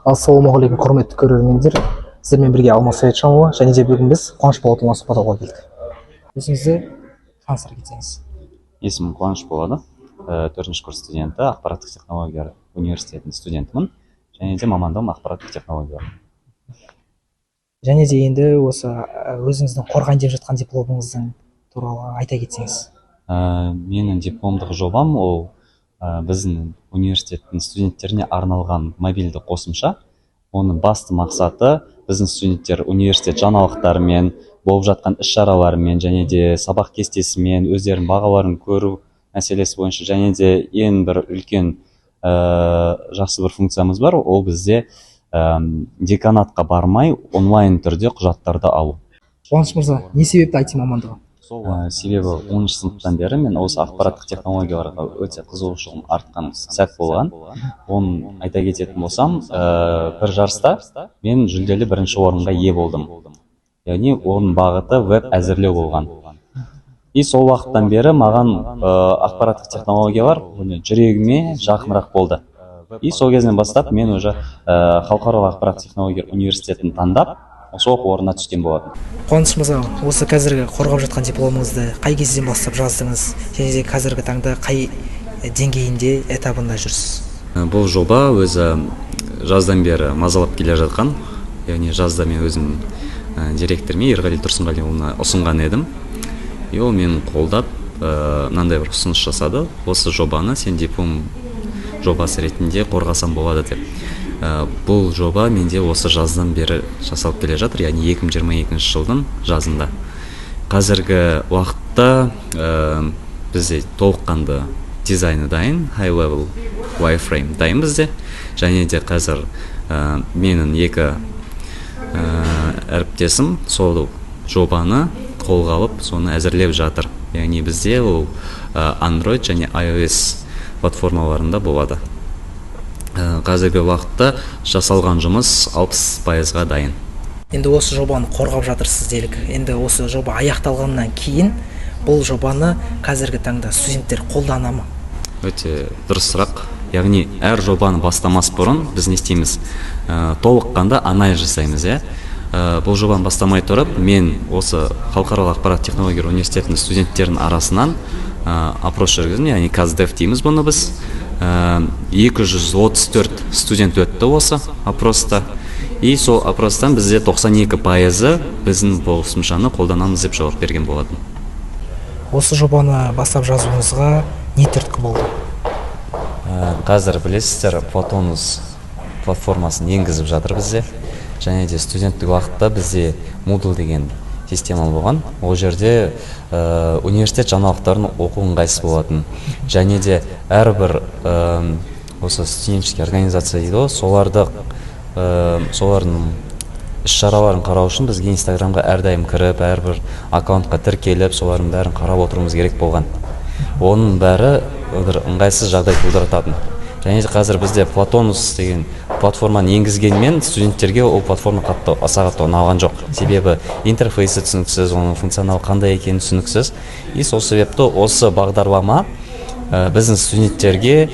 Ассалаумағалейкум, құрметті көрермендер. Сіздермен бірге Алмас Саиджанұлы және де бүгін біз Қуаныш Болатұлына сұхбат алуға келдік. Өзіңізді таныстыра кетсеңіз. Есімім Қуаныш болады. 4-ші курс студенті, ақпараттық технологиялар университетінің студентімін, және де мамандығым ақпараттық технологиялар. Және де енді осы өзіңіздің қорғайын деп жатқан дипломыңыздың туралы айта кетсеңіз. Менің дипломдық жобам ол біздің университеттің студенттеріне арналған мобильді қосымша. Оның басты мақсаты біздің студенттер университет жаңалықтарымен, болып жатқан іс-шараларымен және де сабақ кестесімен өздерінің бағаларын көру мәселесі бойынша, және де ең бір үлкен жақсы бір функциямыз бар, ол бізде деканатқа бармай онлайн түрде құжаттарды алу. Қуаныш мырза, не себепті IT мамандығы? Себебі 10-шы сыныптан бері мен осы ақпараттық технологияларға өте қызығушылығым артқан сәт болған. Оны айта кететін болсам, бір жарыста мен жүлделі бірінші орынға ие болдым. Яғни оның бағыты веб әзірлеу болған. И сол уақыттан бері маған ақпараттық технологиялар жүрегіме жақынырақ болды. И сол кезден бастап мен уже халықаралық ақпараттық технологиялар университетін таңдап, осы оқу орнына түскен болатын. Қуаныш мырза, осы қазіргі қорғап жатқан дипломыңызды қай кезден бастап жаздыңыз, және де қазіргі таңда қай деңгейінде, этабында жүрсіз? Бұл жоба өзі жаздан бері мазалап келе жатқан. Яғни жазда мен өзім директорыме Ерғали Тұрсынғалиұлына ұсынған едім. И ол мені қолдап, мынандай бір ұсыныс жасады. Осы жобаны сен диплом жобасы ретінде қорғасам болады деп. Бұл жоба менде осы жаздан бері жасалып келе жатыр, яғни 2022 жылдың жазында. Қазіргі уақытта бізде толыққанды дизайны дайын, high level wireframe дайын бізде, және де қазір менің екі әріптесім сол жобаны қолға алып, соны әзірлеп жатыр. Яғни бізде ол Android және iOS платформаларында болады. Қазіргі уақытта жасалған жұмыс 60%-ға дайын. Енді осы жобаны қорғап жатырсыз делік. Енді осы жоба аяқталғаннан кейін бұл жобаны қазіргі таңда студенттер қолдана ма? Өте дұрыс сұрақ. Яғни әр жобаны бастамас бұрын біз не істейміз? Толыққанда анализ жасаймыз, Бұл жобаны бастамай тұрып, мен осы халықаралық ақпарат технологиялар университетінің студенттерінің арасынан опрос жүргіздім, яғни Каздев дейміз бұны біз. 234 студент өтті осы опроста. И сол опростан бізде 92% біздің қосымшаны қолданамыз деп жауап берген болатын. Осы жобаны бастап жазуыңызға не түрткі болды? Қазір білесіздер, Photonus платформасын енгізіп жатыр бізде. Және де студенттік уақытта бізде Moodle деген система болған. Ол жерде университет жаңалықтарын оқу ыңғайсыз болатын. Және де әрбір осы студенческий организация дейді, солардың іс-шараларын қарау үшін бізге Инстаграмға әрдайым кіріп, әрбір аккаунтқа тіркеліп, солардың бәрін қарап отыруымыз керек болған. Оның бәрі бір ыңғайсыз жағдай тудырататын. Және де қазір бізде Photonus деген платформаны енгізгенмен студенттерге ол платформа аса қатты ұнаған жоқ. Себебі интерфейсі түсініксіз, оның функционалы қандай екені түсініксіз. И сол себепті осы бағдарлама біздің студенттерге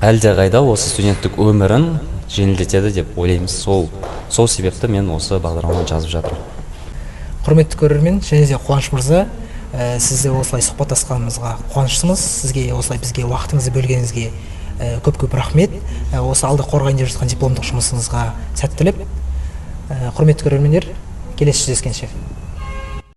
әлдеқайда осы студенттік өмірін жеңілдетеді деп ойлаймыз. Сол себепті мен осы бағдарламаны жазып жатырмын. Құрметті көрермен, және де Қуаныш мырза, сізді осылай сұхбаттасқанымызға қуаныштымыз. Сізге осылай бізге уақытыңызды бөлгеніңізге көп рахмет. Осы алда қорғайын деп жатқан дипломдық жұмысыңызға сәттілік. Құрметті көрермендер, келесі жүздескенше.